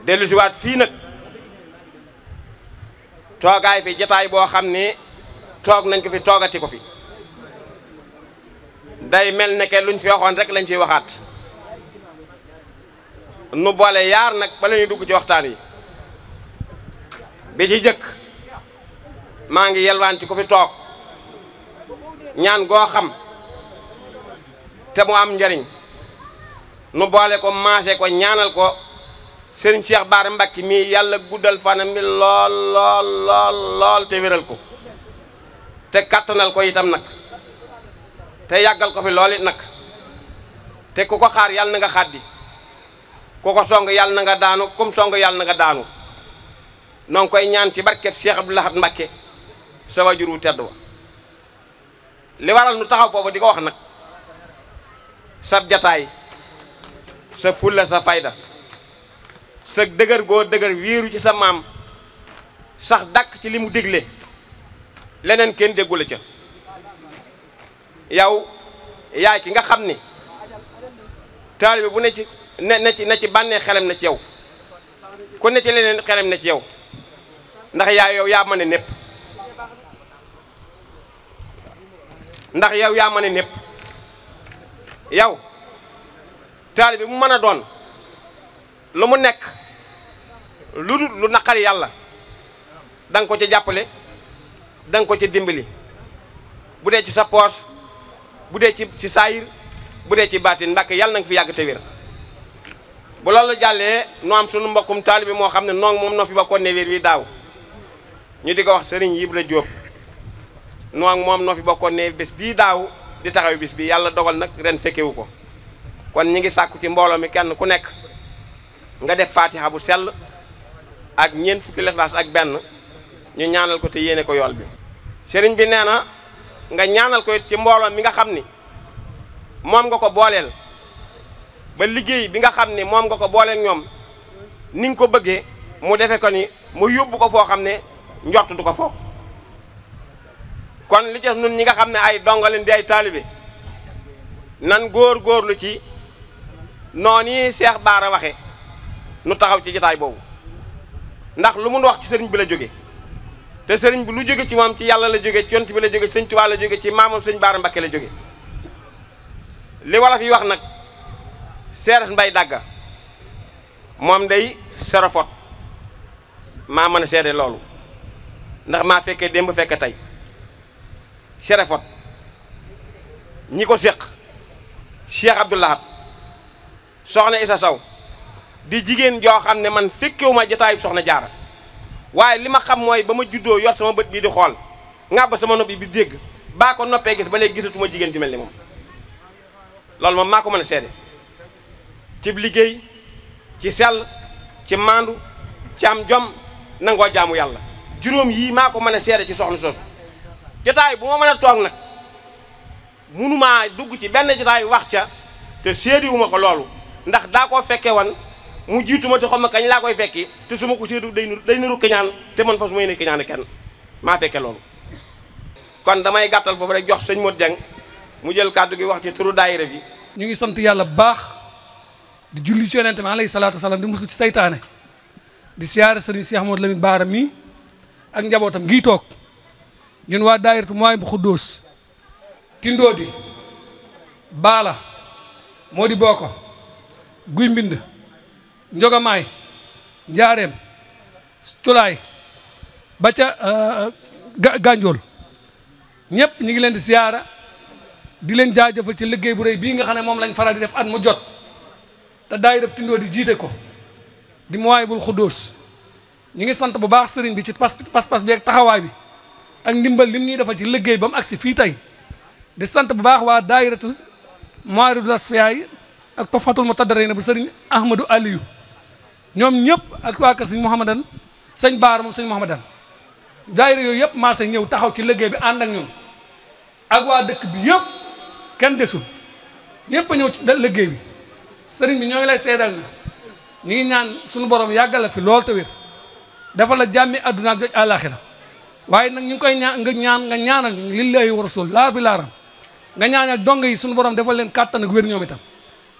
dellu si waat fii nag toogaay fi jataay boo xam ne toog nañ ko fi toogati ko fi day mel ne ke luñ fi waxoon rek lañ ciy waxaat nu boole yaar nag ba la ñuy dugg ci waxtaan yi bi ci jëkk maa ngi yelwaan ci ku fi toog ñaan goo xam te mu am njariñ nu boole ko maase ko ñaanal ko sëriñ Cheikh Bara Mbacké mii yàlla guddal fanam mi lool te wéral ko te kattanal ko itam nag te yàggal ko fi lool it nag te ku ko xaar yàlla na nga xaddi ku ko song yàlla na nga daanu kum song yàlla na nga daanu noo ngi koy ñaan ci barkeb Cheikh Abdou Lahad Mbacké sa wajur wu tedd wa li waral nu taxaw foofu di ko wax nag sa jataay sa fulla sa fayda sa dëgër goo dëgër wéeru ci sa maam sax dàkk ci li mu digle leneen kenn déggu la ca yow yaay ki nga xam ni taalibe bu ne ci bànnee xelam na ci yow ku ne ci leneen xelam na ci yow ndax yow yaa mën a népp ndax yow yaa mën a népp yow taalibe mu mën a doon lu mu nekk lu naqari yàlla da nga ko ci jàppale da nga ko ci dimbali bu dee ci sa poos bu dee ci saayir bu dee ci baatin Mbàkke yàlla na nga fi yàgg te wér bu loolu jàllee noo am sunu mbokkum taalibe moo xam ne noonu moom noo fi bokkoon ne wér wi daaw ñu di ko wax Serigne Ibra Diop noonu moom noo fi bokkoon ne bés bii daaw di taxaw bis bi yàlla dogal nag ren fekkewu ko kon ñi ngi sàkku ci mbooloo mi kenn ku nekk nga def fatiha bu sell ak ñeent fukki lixlaas ak benn ñu ñaanal ko te yéene ko yool bi sëriñ bi nee na nga ñaanal ko ci mbooloo mi nga xam ni moom nga ko booleel ba liggéey bi nga xam ni moom nga ko booleel ñoom ni nga ko bëggee mu defe ko ni mu yóbbu ko foo xam ne njort du ko foo kon li ci nun ñi nga xam ne ay dongaleen di ay taalibe nan góor-góorlu ci noonu yi Cheikh Bara waxe nu taxaw ci jotaay boobu ndax lu mun wax ci sëriñ bi la jóge te sëriñ bi lu jóge ci moom ci yàlla la jóge ci yonent bi la jóge ci sëñ Tuubaa la jóge ci maamam sëñ Bara Mbacké la jóge li wolof yi wax nag Seereer Mbay Dàgga moom day serofot maa mën a seede loolu ndax maa fekkee démb fekke tey serofot ñi ko séq Cheikh Abdou Lahad soxna Isa Sow di jigéen joo xam ne man fekkewuma jotaayu soxna Jaara waaye li ma xam mooy ba ma juddoo yor sama bët bii di xool ŋàbb sama noppi bi dégg baa ko noppee gis ba léegi gisatuma jigéen ju mel ni moom loolu moom maa ko mën a seede ci liggéey ci sell ci maandu ci am jom nangoo jaamu yàlla juróom yii maa ko mën a seede ci soxna soosu jotaay bu ma mën a toog nag munumaa dugg ci benn jotaay wax ca te séediwuma ko loolu ndax daa koo fekke wan mu jiituma te xam ma kañ laa koy fekki te su ma ko séedu day niru keñaan te man fa su may ne keñaan kenn maa fekke loolu kon damay gàttal foofu rek jox sëñ Modou Dieng mu jël kàddu gi wax ci turu daayira bi. ñu ngi sant yàlla bu baax di julli ci yonente mi alayhi salaatu wasalaam di musu ci saytaane di siyaare sëriñ Cheikh Modou Lamine Bara mi ak njabootam gii toog ñun waa daayiratu Mawahibou Khoudoss Tindoodi Baala moo di Boko Guy Mbind Njogamaay Njaareem Culaay ba ca Gànjool ñëpp ñu ngi leen di siyaara di leen jaajëfal ci liggéey bu rëy bii nga xam ne moom lañ faral di def at mu jot te daayira Tindoodi jiite ko di Mawahibou Khoudoss ñu ngi sant bu baax sëriñ bi ci pas-pas bi ak taxawaay bi ak ndimbal lim ñuy defal ci liggéey ba mu agsi fii tey di sant bu baax waa daayiratu Mawahibou Asfiyahi ak Tuhfatul Mutadarrin bu sëriñ Ahmadou Aliou ñoom ñëpp ak waa kër sëñ Mouhamadan sëñ Bara moom sëñ Mouhamadan daayira yooyu yëpp maase ñëw taxaw ci liggéey bi ànd ak ñun ak waa dëkk bi yëpp kenn desul ñëpp a ñëw ci liggéey bi sëriñ bi ñoo ngi lay seedal na ñu ngi ñaan suñu borom yàggal la fi lool te wér dafa la jàmmi adduna ak joj àlaxira waaye nag ñu ngi koy nga ñaanal lillahi wa rasul laa bi laaram nga ñaanal donga yi suñu borom defal leen kàttan ak wér ñoom itam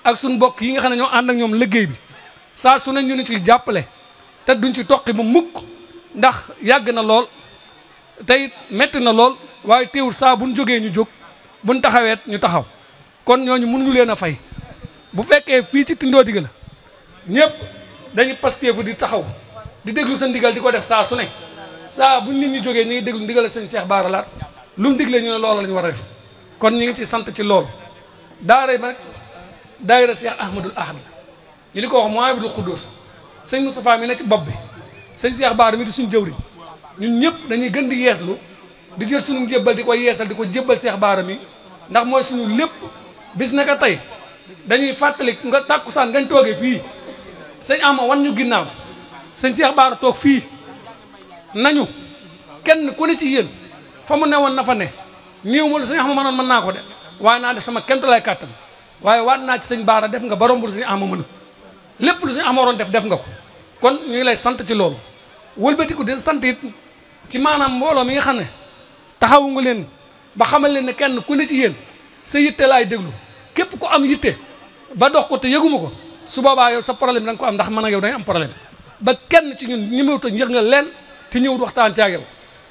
ak suñu mbokk yi nga xam ne ñoo ànd ak ñoom liggéey bi saa su ne ñu ni ci jàppale te duñ ci toqi ba mukk ndax yàgg na lool tey metti na lool waaye teewul saa buñ jógee ñu jóg buñ taxaweet ñu taxaw kon ñooñu mënuñu leen a fay bu fekkee fii ci Tindodi la ñëpp dañuy pasteefu di taxaw di déglu sa ndigal di ko def saa su ne saa buñ nit ñi jógee ñu ngi déglu ndigal sëñ Cheikh Bara Laat lu mu digle ñu ne loola la ñu war a def kon ñu ngi ci sant ci loolu daara ba nag daayira Cheikh Ahmadul Ahad ñu di ko wax Mouhibou Khoudous sëñ Moustapha mi ne ci bopp bi sëñ Cheikh Bara mi di suñu jëwriñ ñun ñëpp dañuy gën di yeeslu di jël suñu jébbal di ko yeesal di ko jébbal Cheikh Bara mi ndax mooy suñu lépp bis naka tey dañuy fàttali nga tàkkusaan ngañ toogee fii sëñ Ama wan ñu ginnaaw sëñ Cheikh Bara toog fii nañu kenn ku ne ci yéen fa mu newoon na fa ne néew ma lu sëñ Ama mënoon mën naa ko de waaye naa def sama kent lay kàttan waaye waat naa ci sëñ Bara def nga barombul sëñ Ama mën lépp lu sëñ Ama waroon def nga ko kon ñu ngi lay sant ci loolu wëlbatiku di sant it ci maanaam mbooloo mi nga xam ne taxawu nga leen ba xamal leen ne kenn ku ne ci yéen sa yitte laay déglu képp ku am yitte ba dox ko te yëguma ko su boobaa yow sa problème da nga ko am ndax man ak yow dañu am problème ba kenn ci ñun ñemewut a yëg nga leen te ñëwut waxtaan ci ak yow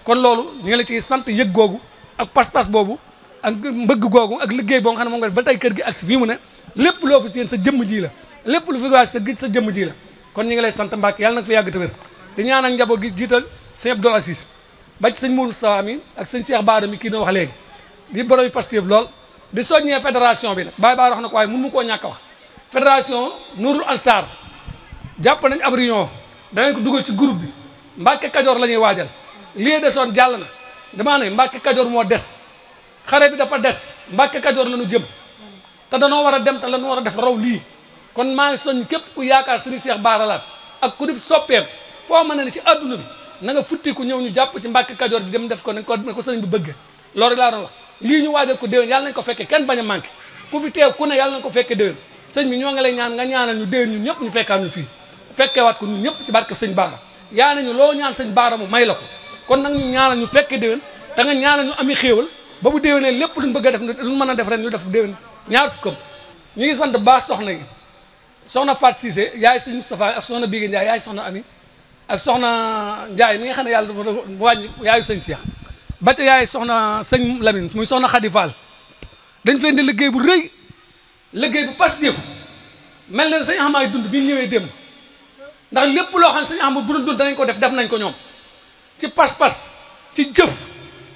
kon loolu ñu ngi la ciy sant yëg googu ak pas-pas boobu ak mbëgg googu ak liggéey boo nga xam ne moom nga def ba tey kër gi ak si fii mu ne lépp loo fi seen sa jëmm ji la lépp lu fi waaj sa gis sa jëmm ji la kon ñu ngi lay sant Mbàkke yàlla nag fa yàgg te wér di ñaan ak njaboot gi jiital sëñ Abdoul Aziz ba ci sëñ Mourou Sawa mi ak sëñ Cheikh Bara mi kii na wax léegi di borom Pastef lool di soññee fédération bi nag Baye Bara wax na ko waaye mun mu koo ñàkk a wax fédération Nourul Ansar jàpp nañ ab réunion danañ ko dugal ci groupe bi Mbàkke Kajoor la ñuy waajal lii desoon jàll na damaa ne Mbàkke Kajoor moo des xare bi dafa des Mbàkke Kajoor la ñu jëm te danoo war a dem te la ñu war a def raw lii kon maa ngi soññ képp ku yaakaar sëñ Cheikh Bara Laat ak ku di soppeem foo mën ne ci adduna bi na nga futtiku ñëw ñu jàpp ci Mbàkke Kajoor di dem def ko nañ ko sëriñ bi bëgg loolu laa doon wax lii ñu waajal ko déwén yàlla nañ ko fekke kenn bañ a manqué ku fi teew ku ne yàlla nañ ko fekke déwén sëñ bi ñoo ngi lay ñaan nga ñaanal ñu déwén ñun ñëpp ñu fekkaat ñu fii fekkewaat ko ñun ñëpp ci barke sëñ Bara yaa nañu loo ñaan sëñ Bara mu may la ko kon nag ñu ñaanal ñu fekke déwén te nga ñaanal ñu ami xéewal ba bu déwénee lépp luñ bëgg a def luñ mën a def ren ñu def déwén ñaar fukkam ñu ngi sant baax soxna yi soxna Fatou Cissé yaay sëñ Moustapha ak soxna Bigué Ndiaye yaay soxna Ami ak soxna Ndiaye mi nga xam ne yàlla dafa wàññi yaayu sëñ Cheikh ba ca yaay soxna sëñ Lamine muy soxna Khady Fall dañ fee indi liggéey bu rëy liggéey bu Pastef mel na sëñ Ahmad dund bi ñëwee démb ndax lépp loo xam ne sëñ Ahmad bu doon dund danañ ko def nañ ko ñoom ci pas-pas ci jëf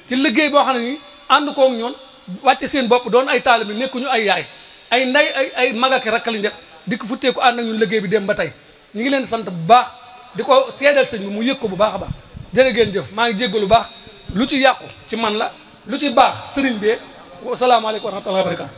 ci liggéey boo xam ne ni ànd koog ñoon wàcce seen bopp doon ay taalibe nekkuñu ay yaay ay nday ay mag ak rakk lañ def di ko futteeku ànd ak ñun liggéey bi dem ba tey ñu ngi leen sant bu baax di ko seedal sëñ bi mu yëg ko bu baax a baax jërë ngeen jëf maa ngi jéggalu baax lu ci yàqu ci man la lu ci baax sëriñ bi wasalaamaaleykum wa rahmatullahi wa barakatu